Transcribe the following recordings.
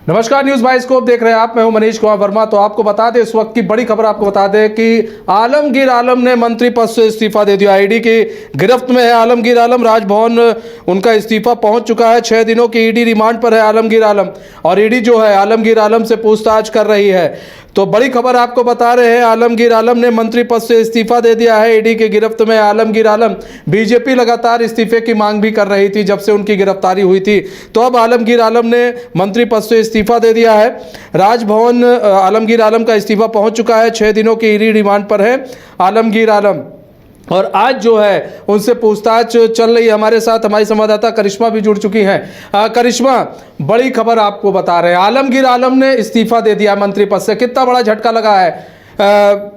नमस्कार, news bioscope देख रहे हैं आप। मैं हूं मनीष कुमार वर्मा। तो आपको बता दें, इस वक्त की बड़ी खबर आपको बता दें कि आलमगीर आलम ने मंत्री पद से इस्तीफा दे दिया। ईडी की गिरफ्त में है आलमगीर आलम। राजभवन उनका इस्तीफा पहुंच चुका है। 6 दिनों की ईडी रिमांड पर है आलमगीर आलम और ईडी जो है आलमगीर आलम से पूछताछ कर रही है। तो बड़ी खबर आपको बता रहे हैं, आलमगीर आलम ने मंत्री पद से इस्तीफा दे दिया है। ईडी की गिरफ्त में आलमगीर आलम। बीजेपी लगातार इस्तीफे की मांग भी कर रही थी जब से उनकी गिरफ्तारी हुई थी। तो अब आलमगीर आलम ने मंत्री पद से इस्तीफा दे दिया है। राजभवन आलमगीर आलम का इस्तीफा पहुंच चुका है। 6 दिनों की ईडी रिमांड पर है आलमगीर आलम और आज जो है उनसे पूछताछ चल रही है। हमारे साथ हमारी संवाददाता करिश्मा भी जुड़ चुकी हैं। करिश्मा, बड़ी खबर आपको बता रहे हैं, आलमगीर आलम ने इस्तीफा दे दिया मंत्री पद से। कितना बड़ा झटका लगा है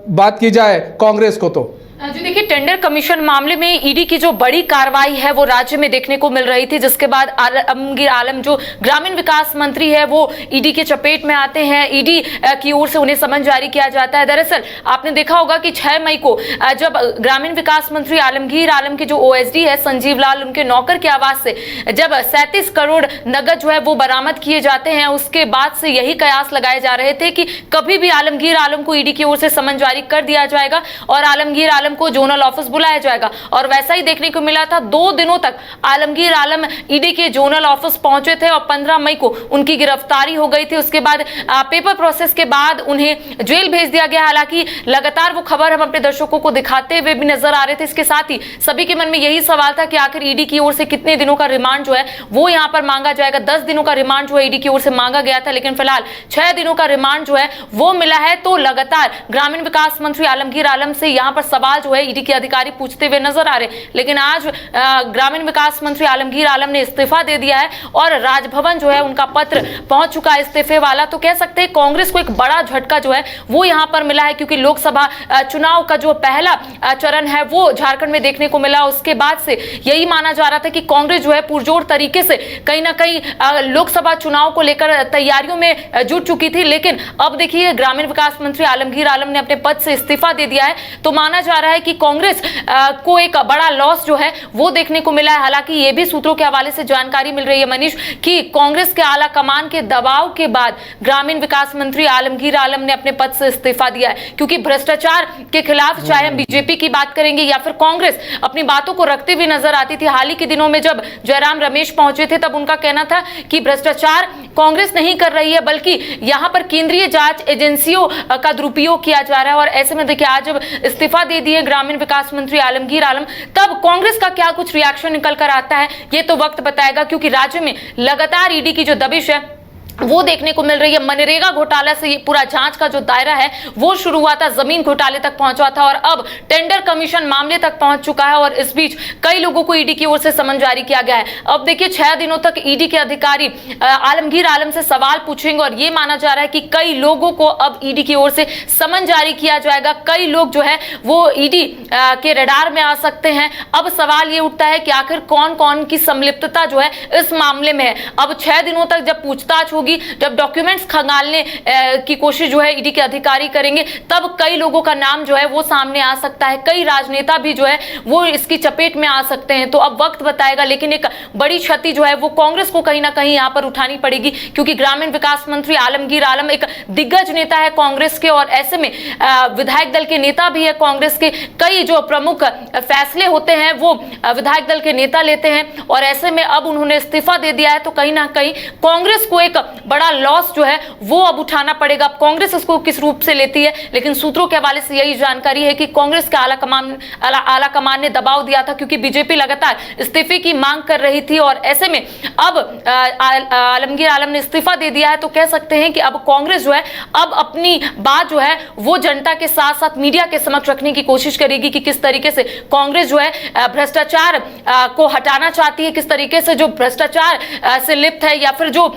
बात की जाए कांग्रेस को तो? जी देखिए, टेंडर कमीशन मामले में ईडी की जो बड़ी कार्रवाई है वो राज्य में देखने को मिल रही थी, जिसके बाद आलमगीर आलम जो ग्रामीण विकास मंत्री है वो ईडी के चपेट में आते हैं। ईडी की ओर से उन्हें समन जारी किया जाता है। दरअसल आपने देखा होगा कि 6 मई को जब ग्रामीण विकास मंत्री आलमगीर आलम के जो ओएसडी है संजीव लाल, उनके नौकर के आवास से जब 37 करोड़ नगद जो है वो बरामद किए जाते हैं, उसके बाद से यही कयास लगाए जा रहे थे कि कभी भी आलमगीर आलम को ईडी की ओर से समन जारी कर दिया जाएगा और आलमगीर आलम को जोनल ऑफिस बुलाया जाएगा। और वैसा ही देखने को मिला था। 2 दिनों तक आलमगीर आलम ईडी के जोनल ऑफिस पहुंचे थे और 15 मई को उनकी गिरफ्तारी हो गई थी। उसके बाद पेपर प्रोसेस के बाद उन्हें जेल भेज दिया गया। हालांकि लगातार वो खबर हम अपने दर्शकों को दिखाते हुए भी नजर आ रहे थे। इसके साथ ही सभी के मन में यही सवाल था कि आखिर ईडी की ओर से कितने दिनों का रिमांड जो है वो यहाँ पर मांगा जाएगा। 10 दिनों का रिमांड जो है ईडी की ओर से मांगा गया था, लेकिन फिलहाल 6 दिनों का रिमांड जो है वो मिला है। तो लगातार ग्रामीण विकास मंत्री आलमगीर आलम से यहाँ पर सवाल जो है ईडी के अधिकारी पूछते हुए नजर आ रहे। लेकिन आज ग्रामीण विकास मंत्री आलमगीर आलम ने इस्तीफा दे दिया है और राजभवन जो है उनका पत्र पहुंच चुका है इस्तीफे वाला। तो कह सकते हैं कांग्रेस को एक बड़ा झटका जो है वो यहां पर मिला है, क्योंकि लोकसभा चुनाव का जो पहला चरण है वो झारखंड में देखने को मिला। उसके बाद से यही माना जा रहा था कि कांग्रेस जो है पुरजोर तरीके से कहीं ना कहीं लोकसभा चुनाव को लेकर तैयारियों में जुट चुकी थी। लेकिन अब देखिए, ग्रामीण विकास मंत्री आलमगीर आलम ने अपने पद से इस्तीफा दे दिया है। तो माना जा रहा है कि कांग्रेस को एक बड़ा लॉस जो है वो देखने को मिला है। हालांकि ये भी सूत्रों के हवाले से जानकारी मिल रही है मनीष कि कांग्रेस के आला कमान के दबाव के बाद ग्रामीण विकास मंत्री आलमगीर आलम ने अपने पद से इस्तीफा दिया है, क्योंकि भ्रष्टाचार के खिलाफ चाहे हम बीजेपी की बात करेंगे या फिर कांग्रेस अपनी बातों को रखते हुए नजर आती थी। हाल ही के दिनों में जब जयराम रमेश पहुंचे थे तब उनका कहना था कि भ्रष्टाचार कांग्रेस नहीं कर रही है, बल्कि यहां पर केंद्रीय जांच एजेंसियों का दुरुपयोग किया जा रहा है। और ऐसे में देखिए, आज जब इस्तीफा दे दिए ग्रामीण विकास मंत्री आलमगीर आलम, तब कांग्रेस का क्या कुछ रिएक्शन निकल कर आता है ये तो वक्त बताएगा, क्योंकि राज्य में लगातार ईडी की जो दबिश है वो देखने को मिल रही है। मनरेगा घोटाला से ये पूरा जांच का जो दायरा है वो शुरू हुआ था, जमीन घोटाले तक पहुंचा था और अब टेंडर कमीशन मामले तक पहुंच चुका है। और इस बीच कई लोगों को ईडी की ओर से समन जारी किया गया है। अब देखिए, 6 दिनों तक ईडी के अधिकारी आलमगीर आलम से सवाल पूछेंगे और ये माना जा रहा है कि कई लोगों को अब ईडी की ओर से समन जारी किया जाएगा। कई लोग जो है वो ईडी के रडार में आ सकते हैं। अब सवाल ये उठता है कि आखिर कौन कौन की संलिप्तता जो है इस मामले में है। अब 6 दिनों तक जब पूछताछ होगी, जब डॉक्यूमेंट्स खंगालने की कोशिश जो है ईडी के अधिकारी करेंगे, तब कई लोगों का नाम जो है वो सामने आ सकता है। कई राजनेता भी जो है वो इसकी चपेट में आ सकते हैं। तो अब वक्त बताएगा, लेकिन एक बड़ी क्षति जो है वो कांग्रेस को कहीं ना कहीं यहां पर उठानी पड़ेगी, क्योंकि ग्रामीण विकास मंत्री आलमगीर आलम एक दिग्गज नेता है कांग्रेस के और ऐसे में विधायक दल के नेता भी है कांग्रेस के। कई जो प्रमुख फैसले होते हैं वो विधायक दल के नेता लेते हैं और ऐसे में अब उन्होंने इस्तीफा दे दिया है। तो कहीं ना कहीं कांग्रेस को एक बड़ा लॉस जो है वो अब उठाना पड़ेगा। अब कांग्रेस इसको किस रूप से लेती है, लेकिन सूत्रों के हवाले से यही जानकारी है कि कांग्रेस के आला कमान ने दबाव दिया था, क्योंकि बीजेपी लगातार इस्तीफे की मांग कर रही थी और ऐसे में अब आलमगीर आलम ने इस्तीफा दे दिया है। तो कह सकते हैं कि अब कांग्रेस जो है अब अपनी बात जो है वो जनता के साथ साथ मीडिया के समक्ष रखने की कोशिश करेगी कि किस तरीके से कांग्रेस जो है भ्रष्टाचार को हटाना चाहती है, किस तरीके से जो भ्रष्टाचार से लिप्त है या फिर जो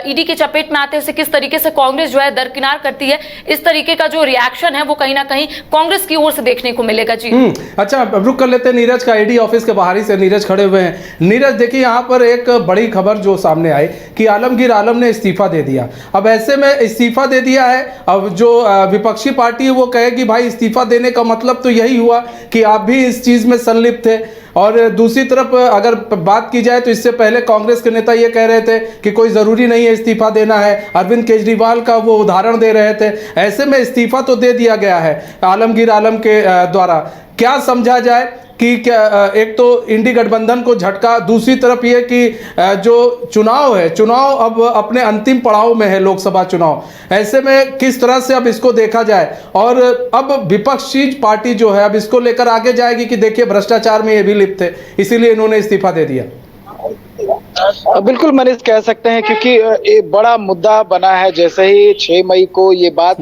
ईडी के चपेट में आते हैं उसे किस तरीके से कांग्रेस जो है दरकिनार करती है। इस तरीके का जो रिएक्शन है वो कहीं ना कहीं कांग्रेस की ओर से देखने को मिलेगा। जी अच्छा, रुक कर लेते हैं नीरज का। ईडी ऑफिस के बाहर ही से नीरज खड़े हुए हैं। नीरज, देखिए यहाँ पर एक बड़ी खबर जो सामने आई कि आलमगीर आलम ने इस्तीफा दे दिया। अब ऐसे में इस्तीफा दे दिया है, अब जो विपक्षी पार्टी है वो कहेगी भाई इस्तीफा देने का मतलब तो यही हुआ कि आप भी इस चीज में संलिप्त थे। और दूसरी तरफ अगर बात की जाए तो इससे पहले कांग्रेस के नेता ये कह रहे थे कि कोई ज़रूरी नहीं है इस्तीफा देना है, अरविंद केजरीवाल का वो उदाहरण दे रहे थे। ऐसे में इस्तीफा तो दे दिया गया है आलमगीर आलम के द्वारा। क्या समझा जाए कि क्या एक तो इंडी गठबंधन को झटका, दूसरी तरफ ये कि जो चुनाव है, चुनाव अब अपने अंतिम पड़ाव में है, लोकसभा चुनाव। ऐसे में किस तरह से अब इसको देखा जाए और अब विपक्षी पार्टी जो है अब इसको लेकर आगे जाएगी कि देखिए भ्रष्टाचार में ये भी लिप्त थे, इसीलिए इन्होंने इस्तीफा दे दिया। बिल्कुल मनीष, कह सकते हैं क्योंकि एक बड़ा मुद्दा बना है। जैसे ही 6 मई को ये बात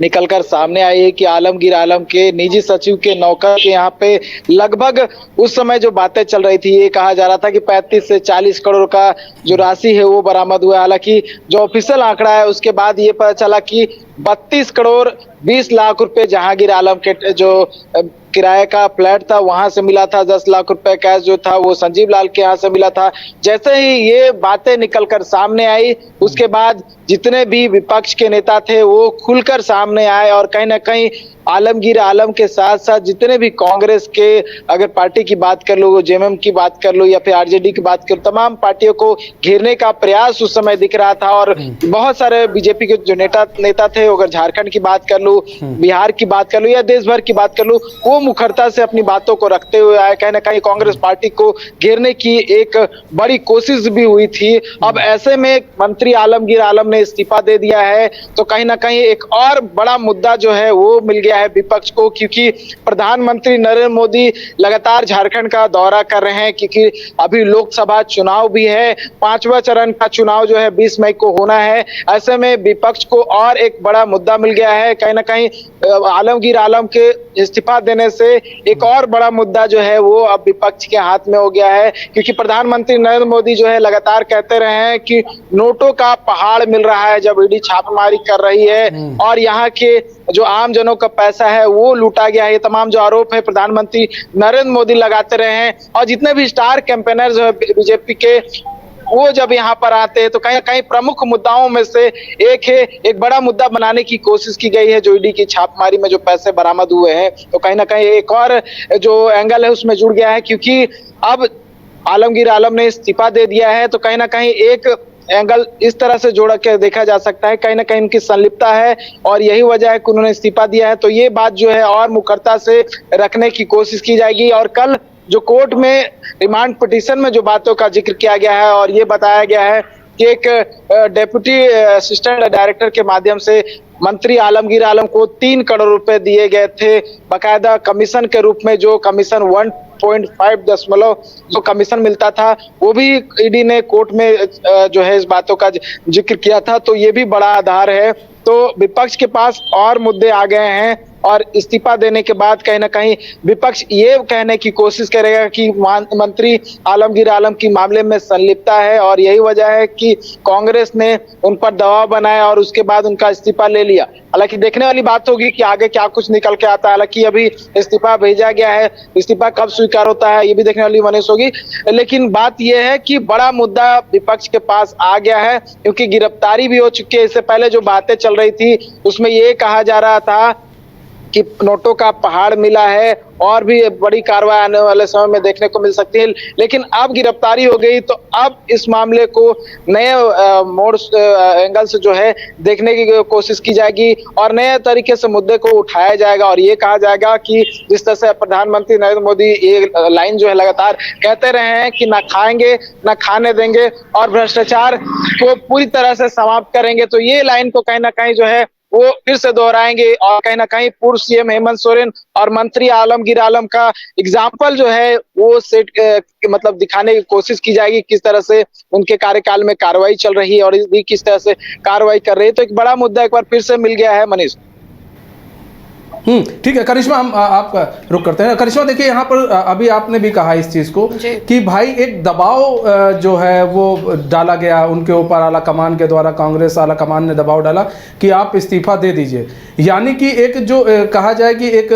निकलकर सामने आई है कि आलमगीर आलम के निजी सचिव के नौकर के यहाँ पे लगभग उस समय जो बातें चल रही थी, ये कहा जा रहा था कि 35 से 40 करोड़ का जो राशि है वो बरामद हुआ है। हालांकि जो ऑफिशियल आंकड़ा है उसके बाद ये पता चला कि 32 करोड़ 20 लाख रुपए जहांगीर आलम के जो किराए का फ्लैट था वहां से मिला था। 10 लाख रुपए कैश जो था वो संजीव लाल के यहाँ से मिला था। जैसे ही ये बातें निकलकर सामने आई, उसके बाद जितने भी विपक्ष के नेता थे वो खुलकर सामने आए और कहीं ना कहीं आलमगीर आलम के साथ साथ जितने भी कांग्रेस के, अगर पार्टी की बात कर लो, जेएमएम की बात कर लो या फिर आरजेडी की बात कर लो, तमाम पार्टियों को घेरने का प्रयास उस समय दिख रहा था। और बहुत सारे बीजेपी के जो नेता थे, अगर झारखंड की बात कर लो, बिहार की बात कर लो या देश भर की बात कर लो, वो मुखरता से अपनी बातों को रखते हुए आए। कहीं ना कहीं कांग्रेस पार्टी को घेरने की एक बड़ी कोशिश भी हुई थी। अब ऐसे में मंत्री आलमगीर आलम ने इस्तीफा दे दिया है तो कहीं ना कहीं एक और बड़ा मुद्दा जो है वो मिल गया है विपक्ष को, क्योंकि प्रधानमंत्री नरेंद्र मोदी लगातार झारखंड का दौरा कर रहे हैं, क्योंकि अभी लोकसभा चुनाव भी है। 5वां चरण का चुनाव जो है 20 मई को होना है। ऐसे में विपक्ष को और एक बड़ा मुद्दा मिल गया है। कहीं ना कहीं आलमगीर आलम के इस्तीफा देने से एक और बड़ा मुद्दा जो है वो अब विपक्ष के हाथ में हो गया है, क्योंकि प्रधानमंत्री नरेंद्र मोदी जो है लगातार कहते रहे हैं कि नोटों का पहाड़ मिल रहा है जब ईडी छापेमारी कर रही है और यहाँ के जो आम जनों का पैसा है वो लूटा गया है। ये तमाम जो आरोप है प्रधानमंत्री नरेंद्र मोदी लगाते रहे हैं। और जितने भी स्टार कैंपेनर्स है बीजेपी के, वो जब यहाँ पर आते हैं तो कहीं ना कहीं प्रमुख मुद्दाओं में से एक है, एक बड़ा मुद्दा बनाने की कोशिश की गई है जो ईडी की छापेमारी में जो पैसे बरामद हुए हैं। तो कहीं ना कहीं एक और जो एंगल है उसमें जुड़ गया है, क्योंकि अब आलमगीर आलम ने इस्तीफा दे दिया है तो कहीं ना कहीं एक एंगल इस तरह से जोड़ के देखा जा सकता है, कहीं ना कहीं इनकी संलिप्तता है और यही वजह है कि उन्होंने इस्तीफा दिया है। तो ये बात जो है और मुखरता से रखने की कोशिश की जाएगी। और कल जो कोर्ट में रिमांड पिटीशन में जो बातों का जिक्र किया गया है और ये बताया गया है कि एक डेप्यूटी असिस्टेंट डायरेक्टर के माध्यम से मंत्री आलमगीर आलम को 3 करोड़ रुपए दिए गए थे बकायदा कमीशन के रूप में। जो कमीशन 1.5 जो कमीशन मिलता था वो भी ईडी ने कोर्ट में जो है इस बातों का जिक्र किया था। तो ये भी बड़ा आधार है। तो विपक्ष के पास और मुद्दे आ गए हैं और इस्तीफा देने के बाद कहीं ना कहीं विपक्ष ये कहने की कोशिश करेगा कि मंत्री आलमगीर आलम की मामले में संलिप्तता है और यही वजह है कि कांग्रेस ने उन पर दबाव बनाया और उसके बाद उनका इस्तीफा ले लिया। हालांकि देखने वाली बात होगी कि आगे क्या कुछ निकल के आता है। हालांकि अभी इस्तीफा भेजा गया है, इस्तीफा कब स्वीकार होता है ये भी देखने वाली मनीष होगी। लेकिन बात यह है कि बड़ा मुद्दा विपक्ष के पास आ गया है, क्योंकि गिरफ्तारी भी हो चुकी है। इससे पहले जो बातें चल रही थी उसमें ये कहा जा रहा था कि नोटों का पहाड़ मिला है और भी बड़ी कार्रवाई आने वाले समय में देखने को मिल सकती है। लेकिन अब गिरफ्तारी हो गई तो अब इस मामले को नए मोड़ एंगल से जो है देखने की कोशिश की जाएगी और नए तरीके से मुद्दे को उठाया जाएगा। और ये कहा जाएगा कि जिस तरह से प्रधानमंत्री नरेंद्र मोदी ये लाइन जो है लगातार कहते रहे हैं कि ना खाएंगे ना खाने देंगे और भ्रष्टाचार को पूरी तरह से समाप्त करेंगे, तो ये लाइन को कहीं ना कहीं जो है वो फिर से दोहराएंगे और कहीं ना कहीं पूर्व सीएम हेमंत सोरेन और मंत्री आलमगीर आलम का एग्जाम्पल जो है वो सेट मतलब दिखाने की कोशिश की जाएगी, किस तरह से उनके कार्यकाल में कार्रवाई चल रही है और भी किस तरह से कार्रवाई कर रही है। तो एक बड़ा मुद्दा एक बार फिर से मिल गया है मनीष। ठीक है करिश्मा, हम आपका रुक करते हैं। करिश्मा देखिए यहाँ पर अभी आपने भी कहा इस चीज़ को कि भाई एक दबाव जो है वो डाला गया उनके ऊपर आला कमान के द्वारा, कांग्रेस आला कमान ने दबाव डाला कि आप इस्तीफा दे दीजिए। यानी कि एक जो कहा जाए कि एक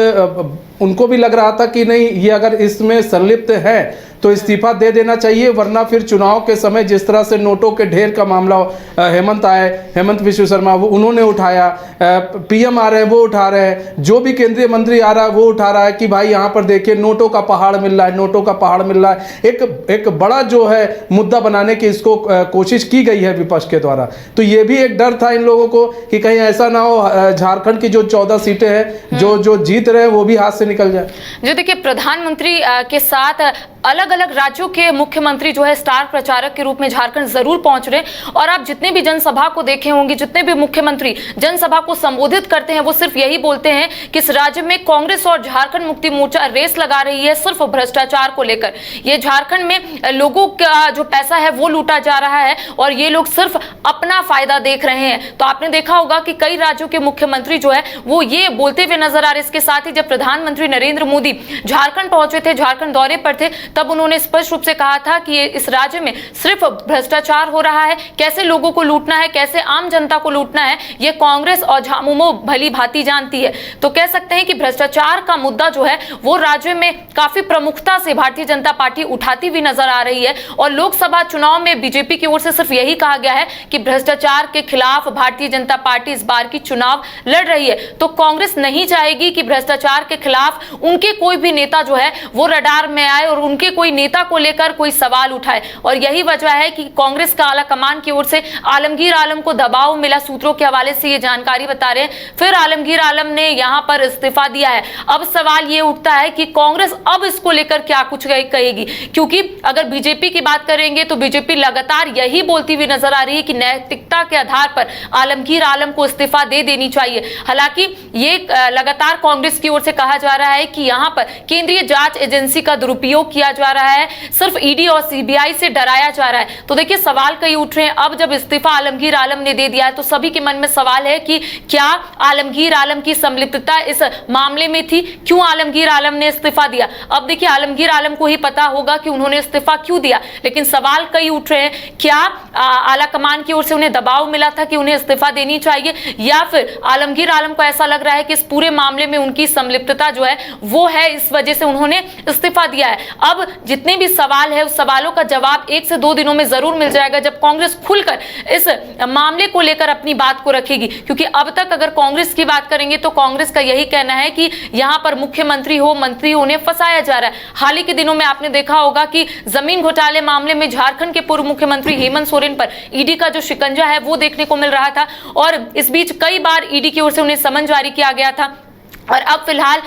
उनको भी लग रहा था कि नहीं, ये अगर इसमें संलिप्त है तो इस्तीफा दे देना चाहिए, वरना फिर चुनाव के समय जिस तरह से नोटों के ढेर का मामला हेमंत विश्व शर्मा वो उन्होंने उठाया, पीएम आ रहे हैं वो उठा रहे हैं, जो भी केंद्रीय मंत्री आ रहा है वो उठा रहा है कि भाई यहाँ पर देखिए नोटों का पहाड़ मिल रहा है, नोटों का पहाड़ मिल रहा है। एक बड़ा जो है मुद्दा बनाने की इसको कोशिश की गई है विपक्ष के द्वारा। तो ये भी एक डर था इन लोगों को कि कहीं ऐसा ना हो झारखंड की जो 14 सीटें हैं जो जीत रहे हैं वो भी हाथ से निकल जाए। जो देखिए प्रधानमंत्री के साथ अलग अलग राज्यों के मुख्यमंत्री जो है स्टार प्रचारक के रूप में झारखंड जरूर पहुंच रहे हैं, और आप जितने भी जनसभा को देखे होंगे, जितने भी मुख्यमंत्री जनसभा को संबोधित करते हैं वो सिर्फ यही बोलते हैं कि इस राज्य में कांग्रेस और झारखंड मुक्ति मोर्चा रेस लगा रही है सिर्फ भ्रष्टाचार को लेकर। ये झारखंड में लोगों का जो पैसा है वो लूटा जा रहा है और ये लोग सिर्फ अपना फायदा देख रहे हैं। तो आपने देखा होगा कि कई राज्यों के मुख्यमंत्री जो है वो ये बोलते हुए नजर आ रहे। इसके साथ ही जब प्रधानमंत्री नरेंद्र मोदी झारखंड पहुंचे थे, झारखंड दौरे पर थे, तब उन्होंने स्पष्ट रूप से कहा था कि इस राज्य में सिर्फ भ्रष्टाचार हो रहा है, कैसे लोगों को लूटना है, कैसे आम जनता को लूटना है, ये कांग्रेस और झामुमो भली भांति जानती है। तो कह सकते हैं कि भ्रष्टाचार का मुद्दा जो है वो राज्य में काफी प्रमुखता से भारतीय जनता पार्टी उठाती हुई नजर आ रही है। और लोकसभा चुनाव में बीजेपी की ओर से सिर्फ यही कहा गया है कि भ्रष्टाचार के खिलाफ भारतीय जनता पार्टी इस बार की चुनाव लड़ रही है। तो कांग्रेस नहीं चाहेगी कि भ्रष्टाचार के खिलाफ उनके कोई भी नेता जो है वो रडार में आए और उनके कोई नेता को लेकर कोई सवाल उठाए। और यही वजह है कि कांग्रेस का आला कमान की ओर से आलमगीर आलम को दबाव मिला। सूत्रों के हवाले से ये जानकारी बता रहे हैं। फिर आलमगीर आलम ने यहां पर इस्तीफा दिया है। अब सवाल ये उठता है कि कांग्रेस अब इसको लेकर क्या कुछ कहेगी, क्योंकि अगर बीजेपी की बात करेंगे तो बीजेपी लगातार यही बोलती हुई नजर आ रही है कि नैतिकता के आधार पर आलमगीर आलम को इस्तीफा दे देनी चाहिए। हालांकि ये लगातार कांग्रेस की ओर से कहा जा रहा है कि यहां पर केंद्रीय जांच एजेंसी का दुरुपयोग किया जा रहा है, सिर्फ ईडी और सीबीआई से डराया जा रहा है। तो देखिए सवाल कई उठ रहे हैं। अब जब इस्तीफा आलमगीर आलम ने दे दिया है तो सभी के मन में सवाल है कि क्या आलमगीर आलम की संलिप्तता इस मामले में थी, क्यों आलमगीर आलम ने इस्तीफा दिया। अब देखिए आलमगीर आलम को ही पता होगा कि उन्होंने इस्तीफा क्यों दिया, लेकिन सवाल कई उठ रहे हैं। क्या आला कमान की ओर से उन्हें दबाव मिला था कि उन्हें इस्तीफा देनी चाहिए, या फिर आलमगीर आलम को ऐसा लग रहा है कि इस पूरे मामले में उनकी संलिप्तता जो है वो है, इस वजह से उन्होंने इस्तीफा दिया है। अब जितने भी सवाल है उस सवालों का जवाब 1 से 2 दिनों में जरूर मिल जाएगा जब कांग्रेस खुलकर इस मामले को लेकर अपनी बात को रखेगी। क्योंकि अब तक अगर कांग्रेस की बात करेंगे तो कांग्रेस का यही कहना है कि यहां पर मुख्यमंत्री हो, मंत्री हो, उन्हें फंसाया जा रहा है। हाल ही के दिनों में आपने देखा होगा कि जमीन घोटाले मामले में झारखंड के पूर्व मुख्यमंत्री हेमंत सोरेन पर ईडी का जो शिकंजा है वो देखने को मिल रहा था, और इस बीच कई बार ईडी की ओर से उन्हें समन जारी किया गया था। और अब फिलहाल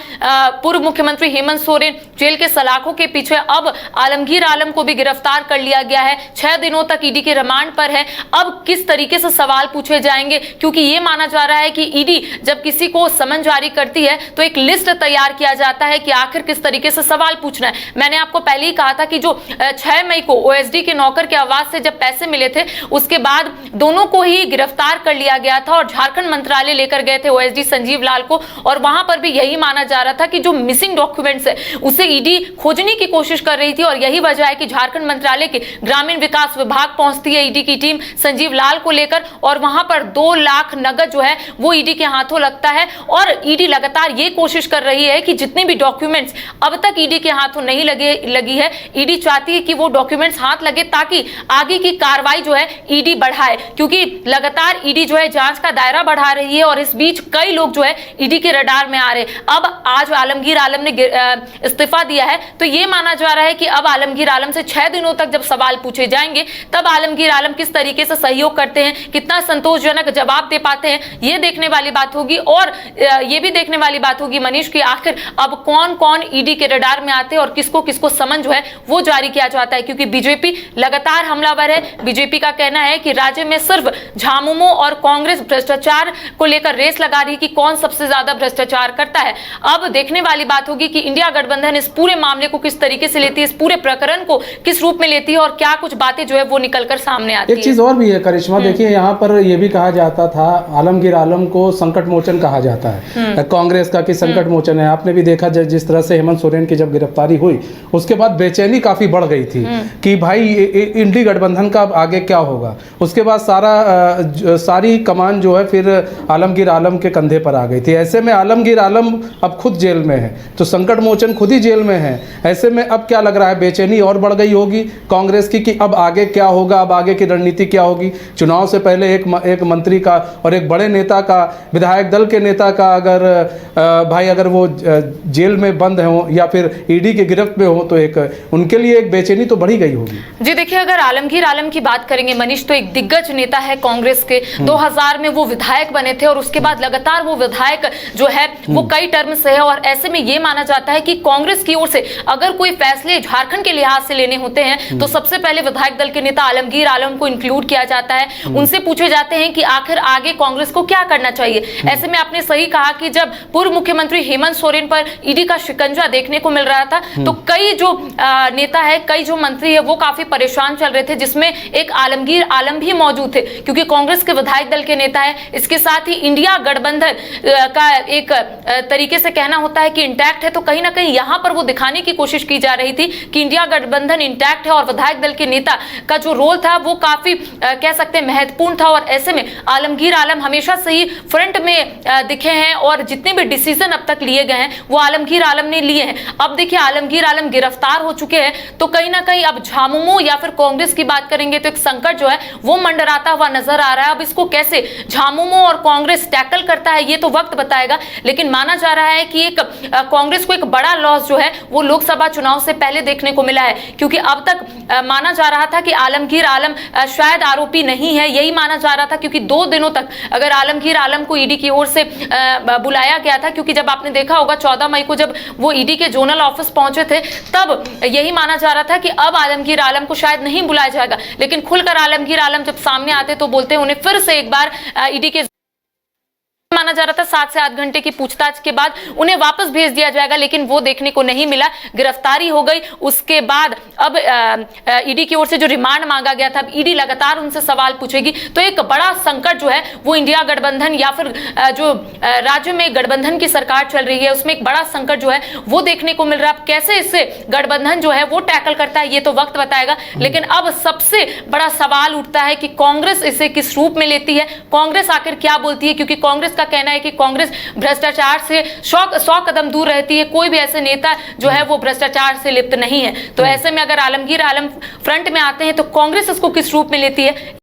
पूर्व मुख्यमंत्री हेमंत सोरेन जेल के सलाखों के पीछे, अब आलमगीर आलम को भी गिरफ्तार कर लिया गया है। 6 दिनों तक ईडी के रिमांड पर है। अब किस तरीके से सवाल पूछे जाएंगे, क्योंकि ये माना जा रहा है कि ईडी जब किसी को समन जारी करती है तो एक लिस्ट तैयार किया जाता है कि आखिर किस तरीके से सवाल पूछना है। मैंने आपको पहले ही कहा था कि जो 6 मई को ओएसडी के नौकर के आवास से जब पैसे मिले थे उसके बाद दोनों को ही गिरफ्तार कर लिया गया था और झारखंड मंत्रालय लेकर गए थे ओएसडी संजीव लाल को, और वहां पर भी यही माना जा रहा था कि जो मिसिंग डॉक्यूमेंट्स है उसे ईडी खोजने की कोशिश कर रही थी। और यही वजह है कि झारखंड मंत्रालय के ग्रामीण विकास विभाग पहुंचती है ईडी की टीम संजीव लाल को लेकर, और वहां पर 2 लाख नगद जो है वो ईडी के हाथों लगता है। और ईडी लगातार ये कोशिश कर रही है कि जितने भी डॉक्यूमेंट्स अब तक ईडी के हाथों नहीं लगी है, ईडी चाहती है कि वो डॉक्यूमेंट्स हाथ लगे ताकि आगे की कार्रवाई जो है ईडी बढ़ाए, क्योंकि लगातार ईडी जो है जांच का दायरा बढ़ा रही है और इस बीच कई लोग जो है ईडी के रडार में आ रहे हैं। अब आज आलमगीर आलम ने इस्तीफा दिया है तो यह माना जा रहा है कि अब आलमगीर आलम से 6 दिनों तक जब सवाल पूछे जाएंगे तब आलमगीर आलम किस तरीके से सहयोग करते हैं, कितना संतोषजनक जवाब दे पाते हैं, ये देखने वाली बात होगी। और ये भी देखने वाली बात होगी मनीष की आखिर अब कौन कौन ईडी के रडार में आते हैं और किसको किसको समन जो है वो जारी किया जाता है, क्योंकि बीजेपी लगातार हमलावर है। बीजेपी का कहना है कि राज्य में सिर्फ झामुमो और कांग्रेस भ्रष्टाचार को लेकर रेस लगा रही कि कौन सबसे ज्यादा भ्रष्टाचार करता है। अब देखने वाली बात होगी कि इंडिया गठबंधन इस पूरे मामले को किस तरीके से लेती है, इस पूरे प्रकरण को किस रूप में लेती है और क्या कुछ बातें जो है वो निकलकर सामने आती है। एक चीज और भी है करिश्मा, देखिए यहाँ पर यह भी कहा जाता था आलमगीर आलम को संकट मोचन कहा जाता है कांग्रेस का, कि संकट मोचन है। आपने भी देखा जिस तरह से हेमंत सोरेन की जब गिरफ्तारी हुई उसके बाद बेचैनी काफी बढ़ गई थी कि भाई इंडी गठबंधन का आगे क्या होगा। उसके बाद सारी कमान जो है फिर आलमगीर आलम के कंधे पर आ गई थी। ऐसे में आलमगीर आलमगीर आलम अब खुद जेल में है, तो संकट मोचन खुद ही जेल में है। ऐसे में अब क्या लग रहा है, बेचैनी और बढ़ गई होगी कांग्रेस की कि अब आगे क्या होगा, अब आगे की रणनीति क्या होगी। चुनाव से पहले एक मंत्री का और एक बड़े नेता का, विधायक दल के नेता का अगर भाई अगर वो जेल में बंद हो या फिर ईडी की गिरफ्त में हो तो एक उनके लिए एक बेचैनी तो बढ़ी गई होगी। जी देखिए, अगर आलमगीर आलम की बात करेंगे मनीष, तो एक दिग्गज नेता है कांग्रेस के। 2000 में वो विधायक बने थे और उसके बाद लगातार वो विधायक जो है वो कई टर्म से है, और ऐसे में ये माना जाता है कि कांग्रेस की ओर से अगर कोई फैसले झारखंड के लिहाज से लेने होते हैं तो सबसे पहले विधायक दल के नेता आलमगीर आलम को इंक्लूड किया जाता है। उनसे पूछे जाते हैं कि आखिर आगे कांग्रेस को क्या करना चाहिए। ऐसे में आपने सही कहा कि जब पूर्व मुख्यमंत्री हेमंत सोरेन पर ईडी का शिकंजा देखने को मिल रहा था तो कई जो नेता है, कई जो मंत्री है वो काफी परेशान चल रहे थे, जिसमें एक आलमगीर आलम भी मौजूद थे, क्योंकि कांग्रेस के विधायक दल के नेता है। इसके साथ ही इंडिया गठबंधन का एक तरीके से कहना होता है कि इंटैक्ट है, तो कहीं ना कहीं यहां पर वो दिखाने की कोशिश की जा रही थी कि इंडिया गठबंधन इंटैक्ट है और विधायक दल के नेता का जो रोल था वो काफी कह सकते हैं महत्वपूर्ण था। और ऐसे में आलमगीर आलम हमेशा से ही फ्रंट में दिखे हैं और जितने भी डिसीजन अब तक लिए गए हैं वो आलमगीर आलम ने लिए हैं। अब देखिए, आलमगीर आलम गिरफ्तार हो चुके हैं तो कहीं ना कहीं अब झामुमो या फिर कांग्रेस की बात करेंगे तो एक संकट जो है वो मंडराता हुआ नजर आ रहा है। अब इसको कैसे झामुमो और कांग्रेस टैकल करता है ये तो वक्त बताएगा, लेकिन माना जा रहा है कि एक कांग्रेस को एक बड़ा लॉस जो है वो लोकसभा चुनाव से पहले देखने को मिला है, क्योंकि अब तक माना जा रहा था कि आलमगीर आलम शायद आरोपी नहीं है, यही माना जा रहा था, क्योंकि 2 दिनों तक अगर आलमगीर आलम को ईडी की ओर से बुलाया गया था, क्योंकि जब आपने देखा होगा 14 मई को जब वो ईडी के जोनल ऑफिस पहुंचे थे तब यही माना जा रहा था कि अब आलमगीर आलम को शायद नहीं बुलाया जाएगा, लेकिन खुलकर आलमगीर आलम जब सामने आते तो बोलते हैं उन्हें फिर से एक बार ईडी के माना जा रहा था 7 से 8 घंटे की पूछताछ के बाद उन्हें वापस भेज दिया जाएगा, लेकिन वो देखने को नहीं मिला। गिरफ्तारी हो गई, उसके बाद अब ईडी की ओर से जो रिमांड मांगा गया था, अब ईडी लगातार उनसे सवाल पूछेगी, तो एक बड़ा संकट जो है वो इंडिया गठबंधन या फिर जो राज्य में गठबंधन की सरकार चल रही है उसमें एक बड़ा संकट जो है वो देखने को मिल रहा है। अब कैसे इससे गठबंधन जो है वो टैकल करता है ये तो वक्त बताएगा, लेकिन अब सबसे बड़ा सवाल उठता है कि कांग्रेस इसे किस रूप में लेती है, कांग्रेस आखिर क्या बोलती है, क्योंकि कांग्रेस का कहना है कि कांग्रेस भ्रष्टाचार से 100 कदम दूर रहती है, कोई भी ऐसे नेता जो है वो भ्रष्टाचार से लिप्त नहीं है। तो ऐसे में अगर आलमगीर आलम फ्रंट में आते हैं तो कांग्रेस इसको किस रूप में लेती है